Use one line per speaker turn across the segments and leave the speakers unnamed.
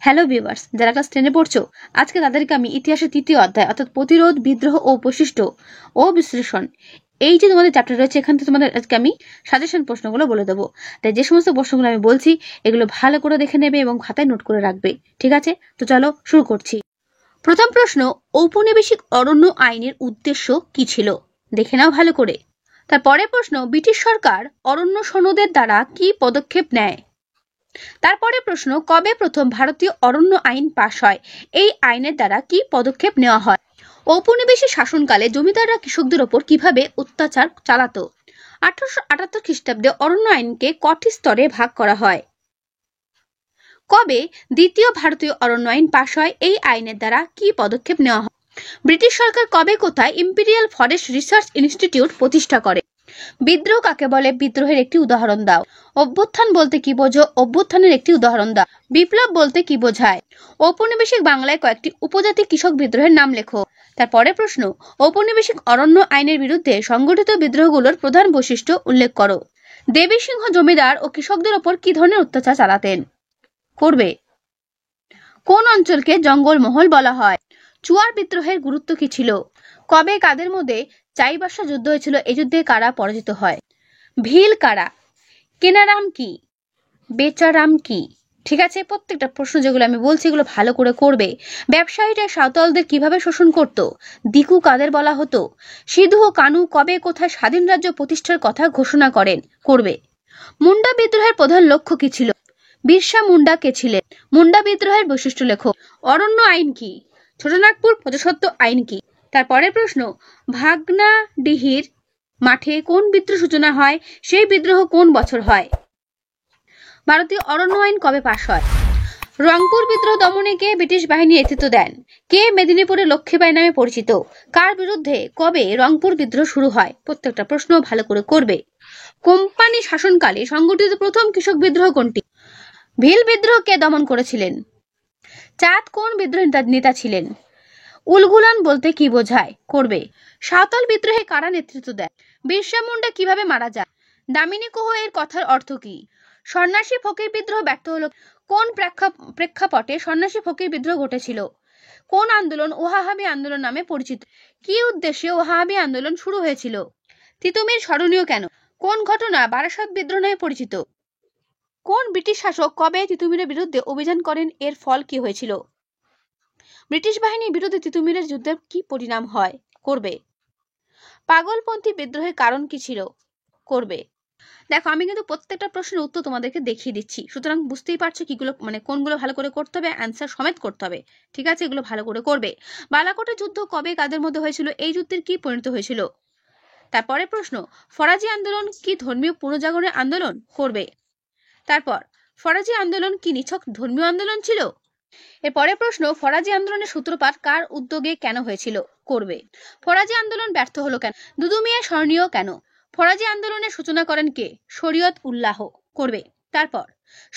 Hello viewers, যারা class 10 পড়ছো, আজকে তাদেরকে আমি ইতিহাসের তৃতীয় অধ্যায় অর্থাৎ প্রতিরোধ, বিদ্রোহ ও বৈশিষ্ট্য ও বিশ্লেষণ, এই যে তোমাদের চ্যাপ্টার রয়েছে, এখান থেকে তোমাদের আজকে আমি সাজেশন প্রশ্নগুলো বলে দেবো। তাই যে সমস্ত প্রশ্নগুলো আমি বলছি এগুলো ভালো করে দেখে নেবে এবং খাতায় নোট করে রাখবে। ঠিক আছে, তো চলো শুরু করছি। প্রথম প্রশ্ন, ঔপনিবেশিক অরণ্য আইনের উদ্দেশ্য কি ছিল? দেখে নাও ভালো করে। তারপরে প্রশ্ন, ব্রিটিশ সরকার অরণ্য সনদের দ্বারা কি পদক্ষেপ নেয়? তারপরে প্রশ্ন, কবে প্রথম ভারতীয় অরণ্য আইন পাশ হয়? এই আইনের দ্বারা কি পদক্ষেপ নেওয়া হয়? ঔপনিবেশিক শাসনকালে জমিদাররা কৃষকদের ওপর কিভাবে অত্যাচার চালাতো? 1878 খ্রিস্টাব্দে অরণ্য আইনকে কটি স্তরে ভাগ করা হয়? কবে দ্বিতীয় ভারতীয় অরণ্য আইন পাশ হয়? এই আইনের দ্বারা কি পদক্ষেপ নেওয়া হয়? ব্রিটিশ সরকার কবে কোথায় ইম্পেরিয়াল ফরেস্ট রিসার্চ ইনস্টিটিউট প্রতিষ্ঠা করে? বিদ্রোহ কাকে বলে? বিদ্রোহের একটি উদাহরণ দাও। অভ্যুত্থান বলতে কি বোঝো? অভ্যুত্থানের একটি উদাহরণ দাও। বিপ্লব বলতে কি বোঝায়? ঔপনিবেশিক বাংলায় কয়েকটি উপজাতি কৃষক বিদ্রোহের নাম লেখো। তারপরে প্রশ্ন, ঔপনিবেশিক অরণ্য আইনের বিরুদ্ধে সংগঠিত বিদ্রোহগুলোর প্রধান বৈশিষ্ট্য উল্লেখ করো। দেবী সিংহ জমিদার ও কৃষকদের ওপর কি ধরনের অত্যাচার চালাতেন? করবে। কোন অঞ্চলকে জঙ্গলমহল বলা হয়? চুয়ার বিদ্রোহের গুরুত্ব কি ছিল? কবে কাদের মধ্যে চাইবাসা যুদ্ধ হয়েছিল? এই যুদ্ধে কারা পরাজিত হয়? ভিল কারা? কেনারাম কি? বেচারাম কি? ঠিক আছে, প্রত্যেকটা প্রশ্ন যেগুলো আমি বলছি এগুলো ভালো করে করবে। ব্যবসায়ীরা সাঁওতালদের কিভাবে শোষণ করত? দিকু কাদের বলা হতো? সিধু ও কানু কবে কোথায় স্বাধীন রাজ্য প্রতিষ্ঠার কথা ঘোষণা করেন? করবে। মুন্ডা বিদ্রোহের প্রধান লক্ষ্য কি ছিল? বিরসা মুন্ডা কে ছিলেন? মুন্ডা বিদ্রোহের বৈশিষ্ট্য লেখো। অরণ্য আইন কি? ছোটনাগপুর প্রজাস্বত্ব আইন কি? তারপরের প্রশ্ন, ভাগনাডিহির মাঠে কোন বিদ্রোহ সূচনা হয়? সেই বিদ্রোহ কোন বছর হয়? ভারতীয় অরণ্য আইন কবে পাশ হয়? রংপুর বিদ্রোহ দমনে কে ব্রিটিশ বাহিনী নেতৃত্ব দেন? কে মেদিনীপুরে লক্ষ্মীবাই নামে পরিচিত? কার বিরুদ্ধে কবে রংপুর বিদ্রোহ শুরু হয়? প্রত্যেকটা প্রশ্ন ভালো করে করবে। কোম্পানি শাসনকালে সংগঠিত প্রথম কৃষক বিদ্রোহ কোনটি? ভিল বিদ্রোহ কে দমন করেছিলেন? চাঁদ কোন বিদ্রোহের নেতা ছিলেন? উলগুলান বলতে কি বোঝায়? করবে। সাঁওতাল বিদ্রোহে কারা নেতৃত্ব দেয়? বিরসা মুন্ডা কিভাবে মারা যায়? দামিনী কোহ এর কথার অর্থ কি? সন্ন্যাসী ফকির বিদ্রোহ ব্যর্থ হলো? কোন প্রেক্ষাপটে সন্ন্যাসী ফকির বিদ্রোহ ঘটেছিল? কোন আন্দোলন ওয়াহাবি আন্দোলন নামে পরিচিত? কি উদ্দেশ্যে ওয়াহাবি আন্দোলন শুরু হয়েছিল? তিতুমির স্মরণীয় কেন? কোন ঘটনা বারাসাত বিদ্রোহ নামে পরিচিত? কোন ব্রিটিশ শাসক কবে তিতুমিরের বিরুদ্ধে অভিযান করেন? এর ফল কি হয়েছিল? ব্রিটিশ বাহিনীর বিরুদ্ধে তিতুমিরের যুদ্ধের কি পরিণাম হয়? করবে। পাগলপন্থী বিদ্রোহের কারণ কি ছিল? করবে। দেখো, আমি কিন্তু প্রত্যেকটা প্রশ্নের উত্তর তোমাদেরকে দেখিয়ে দিচ্ছি, সুতরাং বুঝতেই পারছো কিগুলো কোনগুলো ভালো করে করতে হবে, অ্যান্সার সমেত করতে হবে। ঠিক আছে, এগুলো ভালো করে করবে। বালাকোটের যুদ্ধ কবে কাদের মধ্যে হয়েছিল? এই যুদ্ধের কি পরিণত হয়েছিল? তারপরে প্রশ্ন, ফরাজি আন্দোলন কি ধর্মীয় পুনর্জাগরণের আন্দোলন? করবে। তারপর, ফরাজি আন্দোলন কি নিছক ধর্মীয় আন্দোলন ছিল? এরপরে প্রশ্ন, ফরাজি আন্দোলনের সূত্রপাত কার উদ্যোগে কেন হয়েছিল? করবে। ফরাজি আন্দোলন ব্যর্থ হলো কেন? দুদু মিয়া স্মরণীয় কেন? ফরাজি আন্দোলনের সূচনা করেন কে? শরীয়ত উল্লাহ। করবে। তারপর,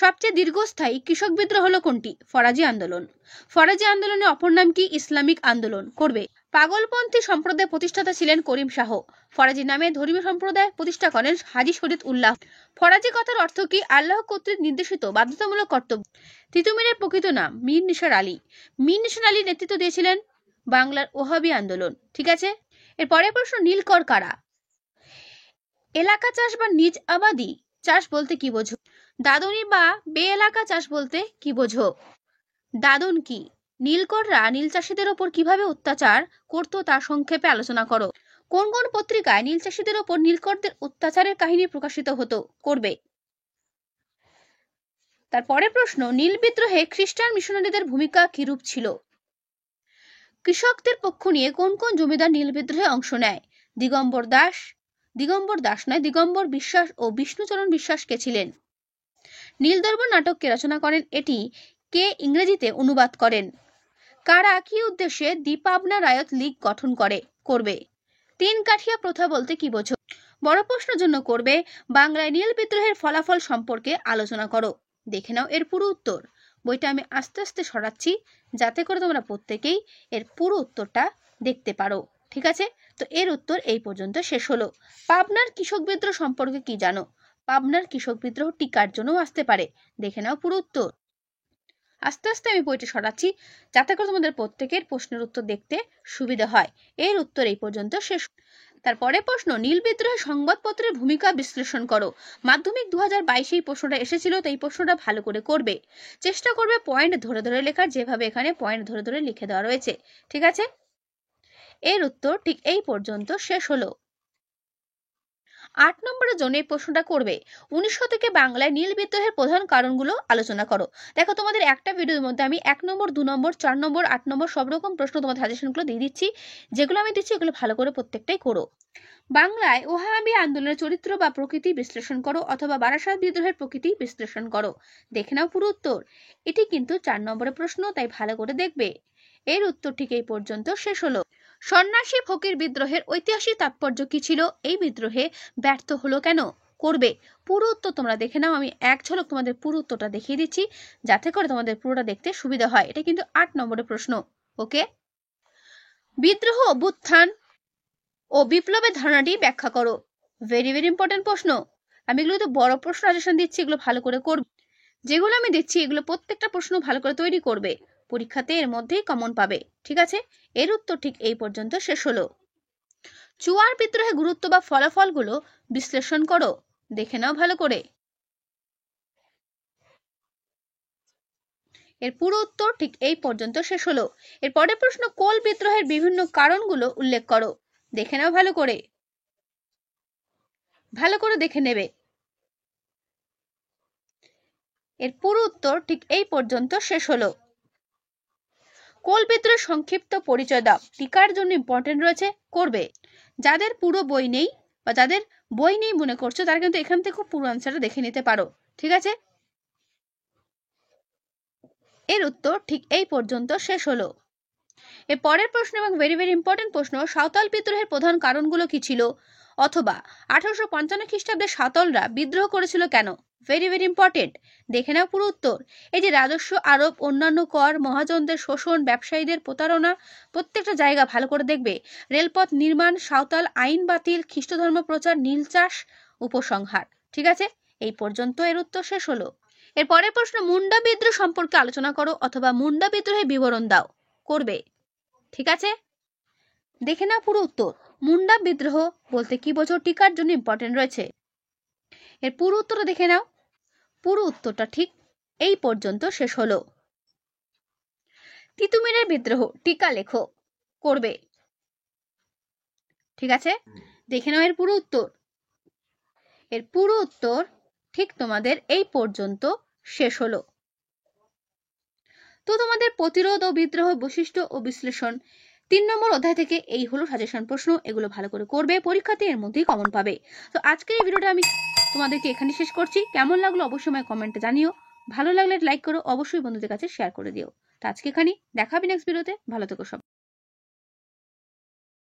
সবচেয়ে দীর্ঘস্থায়ী কৃষক বিদ্রোহ হলো কোনটি? ফরাজি আন্দোলন। ফরাজি আন্দোলনের অপর নাম কি? ইসলামিক আন্দোলন। করবে। পাগলপন্থী সম্প্রদায় প্রতিষ্ঠাতা ছিলেন করিম শাহ। ফরাজি নামে ধর্মীয় সম্প্রদায় প্রতিষ্ঠা করেন হাজী শরীয়ত উল্লাহ। ফরাজি কথার অর্থ কি? আল্লাহ কর্তৃক নির্দেশিত বাধ্যতামূলক কর্তব্য। তিতুমিরের প্রকৃত নাম মীর নিসার আলী। মীর নিসার আলী নেতৃত্ব দিয়েছিলেন বাংলার ওহাবি আন্দোলন। ঠিক আছে, এরপরে প্রশ্ন, নীলকর কারা? এলাকা চাষ বা নিজ আবাদি চাষ বলতে কি বোঝো? দাদনী বা বে এলাকা চাষ বলতে কি বোঝো? দাদন কি? নীলকররা নীল চাষীদের ওপর কিভাবে অত্যাচার করতো তা সংক্ষেপে আলোচনা করো। কোন কোন পত্রিকায় নীল চাষীদের ওপর নীলকরদের অত্যাচারের কাহিনী প্রকাশিত হতো? করবে। তারপরে প্রশ্ন, নীল বিদ্রোহে খ্রিস্টান মিশনারিদের ভূমিকা কিরূপ ছিল? কৃষকদের পক্ষ নিয়ে কোন কোন জমিদার নীল বিদ্রোহে অংশ নেয়? দিগম্বর বিশ্বাস ও বিষ্ণুচরণ বিশ্বাস কে ছিলেন? নীল দর্পণ নাটক কে রচনা করেন? এটি কে ইংরেজিতে অনুবাদ করেন? কারা কি উদ্দেশ্যে দীপাবনা রায়ত লীগ গঠন করবে? তিন কাঠিয়া প্রথা বলতে কি বোঝো? বড় প্রশ্নের জন্য করবে, বাংলায় নীল বিদ্রোহের ফলাফল সম্পর্কে আলোচনা করো। দেখে নাও এর পুরো উত্তর। বইটা আমি আস্তে আস্তে সরাচ্ছি যাতে করে তোমরা প্রত্যেকেই এর পুরো উত্তরটা দেখতে পারো। ঠিক আছে, তো এর উত্তর এই পর্যন্ত শেষ হলো। পাবনার কৃষক বিদ্রোহ সম্পর্কে কি জানো? পাবনার কৃষক বিদ্রোহ টিকার জন্য আসতে পারে। দেখে নাও পুরো উত্তর। আস্তে আস্তে আমি বইটি সরাচ্ছি যাতে করে তোমাদের প্রত্যেকের প্রশ্নের উত্তর দেখতে সুবিধা হয়। এর উত্তর এই পর্যন্ত শেষ। তারপরে প্রশ্ন, নীল বিদ্রোহে সংবাদপত্রের ভূমিকা বিশ্লেষণ করো। মাধ্যমিক 2022 এই প্রশ্নটা এসেছিল, তো এই প্রশ্নটা ভালো করে করবে, চেষ্টা করবে পয়েন্ট ধরে ধরে লেখার, যেভাবে এখানে পয়েন্ট ধরে ধরে লিখে দেওয়া রয়েছে। ঠিক আছে, এর উত্তর ঠিক এই পর্যন্ত শেষ হলো। 8 নম্বরের জন্য এই প্রশ্নটা করবে, 19 শতকে বাংলায় নীল বিদ্রোহের প্রধান কারণগুলো আলোচনা করো। দেখো তোমাদের একটা ভিডিওর মধ্যে আমি 1 নম্বর, 2 নম্বর, 4 নম্বর, 8 নম্বর সব রকম প্রশ্ন তোমাদের সাজেশনগুলো দিয়ে দিচ্ছি। যেগুলো আমি দিচ্ছি এগুলো ভালো করে প্রত্যেকটাই করো। বাংলায় ওহাবি আন্দোলনের চরিত্র বা প্রকৃতি বিশ্লেষণ করো, অথবা বারাসাত বিদ্রোহের প্রকৃতি বিশ্লেষণ করো। দেখে নাও পুরো উত্তর। এটি কিন্তু 4 নম্বরের প্রশ্ন, তাই ভালো করে দেখবে। এর উত্তর ঠিক এই পর্যন্ত শেষ হলো। সন্ন্যাসী ফকির বিদ্রোহের ঐতিহাসিক তাৎপর্য কি ছিল? এই বিদ্রোহে ব্যর্থ হলো কেন? করবে। পুরো উত্তর তোমরা দেখে নাও, আমি এক ঝলক তোমাদের পুরো উত্তরটা দেখিয়ে দিচ্ছি যাতে করে তোমাদের পুরোটা দেখতে সুবিধা হয়। এটা কিন্তু 8 নম্বরের প্রশ্ন। ওকে, বিদ্রোহ, অভ্যুত্থান ও বিপ্লবের ধারণাটি ব্যাখ্যা করো। ভেরি ভেরি ইম্পর্টেন্ট প্রশ্ন। আমি এগুলো তো বড় প্রশ্ন সাজেশন দিচ্ছি, এগুলো ভালো করে করবে। যেগুলো আমি দিচ্ছি এগুলো প্রত্যেকটা প্রশ্ন ভালো করে তৈরি করবে, পরীক্ষাতে এর মধ্যেই কমন পাবে। ঠিক আছে, এর উত্তর ঠিক এই পর্যন্ত শেষ হলো। চুয়ার বিদ্রোহের গুরুত্ব বা ফলাফলগুলো বিশ্লেষণ করো। দেখে নাও ভালো করে। এর পুরো উত্তর ঠিক এই পর্যন্ত শেষ হলো। এর পরের প্রশ্ন, কোল বিদ্রোহের বিভিন্ন কারণগুলো উল্লেখ করো। দেখে নাও ভালো করে, ভালো করে দেখে নেবে। এর পুরো উত্তর ঠিক এই পর্যন্ত শেষ হলো। কোল বিদ্রোহের সংক্ষিপ্ত পরিচয় দাও। টিকার জন্য ইম্পর্টেন্ট রয়েছে, করবে। যাদের পুরো বই নেই বা যাদের বই নেই মনে করছো তারা কিন্তু এখান থেকে পুরো আনসারটা দেখে নিতে পারো। ঠিক আছে, এর উত্তর ঠিক এই পর্যন্ত শেষ হলো। এর পরের প্রশ্ন এবং ভেরি ভেরি ইম্পর্টেন্ট প্রশ্ন, সাঁওতাল বিদ্রোহের প্রধান কারণগুলো কি ছিল? অথবা 1855 খ্রিস্টাব্দে সাঁওতালরা বিদ্রোহ করেছিল কেন? ভেরি ভেরি ইম্পর্টেন্ট, দেখে নাও পুরো উত্তর। এই যে রাজস্ব আরোপ, অন্যান্য কর, মহাজনদের শোষণ, ব্যবসায়ীদের প্রতারণা, প্রত্যেকটা জায়গা ভালো করে দেখবে। রেলপথ নির্মাণ, সাঁওতাল আইন বাতিল, খ্রিস্ট ধর্ম প্রচার, নীল চাষ, উপসংহার। ঠিক আছে, এই পর্যন্ত এর উত্তর শেষ হলো। এর পরের প্রশ্ন, মুন্ডা বিদ্রোহ সম্পর্কে আলোচনা করো, অথবা মুন্ডা বিদ্রোহের বিবরণ দাও। করবে। ঠিক আছে, দেখে নাও পুরো উত্তর। মুন্ডা বিদ্রোহ বলতে কি বোঝো? টিকার জন্য ইম্পর্টেন্ট রয়েছে। এর পুরো উত্তরটা দেখে নাও। পুরো উত্তরটা ঠিক এই পর্যন্ত শেষ হলো। তিতুমিরের বিদ্রোহ, টিকা লেখো। করবে। ঠিক আছে, দেখে নাও এর পুরো উত্তর। এর পুরো উত্তর ঠিক তোমাদের এই পর্যন্ত শেষ হলো। তো তোমাদের প্রতিরোধ ও বিদ্রোহ বৈশিষ্ট্য ও বিশ্লেষণ 3 নম্বর অধ্যায় থেকে এই হলো সাজেশন প্রশ্ন। এগুলো ভালো করে করবে, পরীক্ষাতে এর মধ্যেই কমন পাবে। তো আজকের এই ভিডিওটা আমি তোমাদেরকে এখানে শেষ করছি। কেমন লাগলো অবশ্যই আমায় কমেন্টে জানিও। ভালো লাগলে লাইক করো, অবশ্যই বন্ধুদের কাছে শেয়ার করে দিও। তো আজকে এখানেই, দেখা হবে নেক্সট ভিডিওতে। ভালো থেকো সব।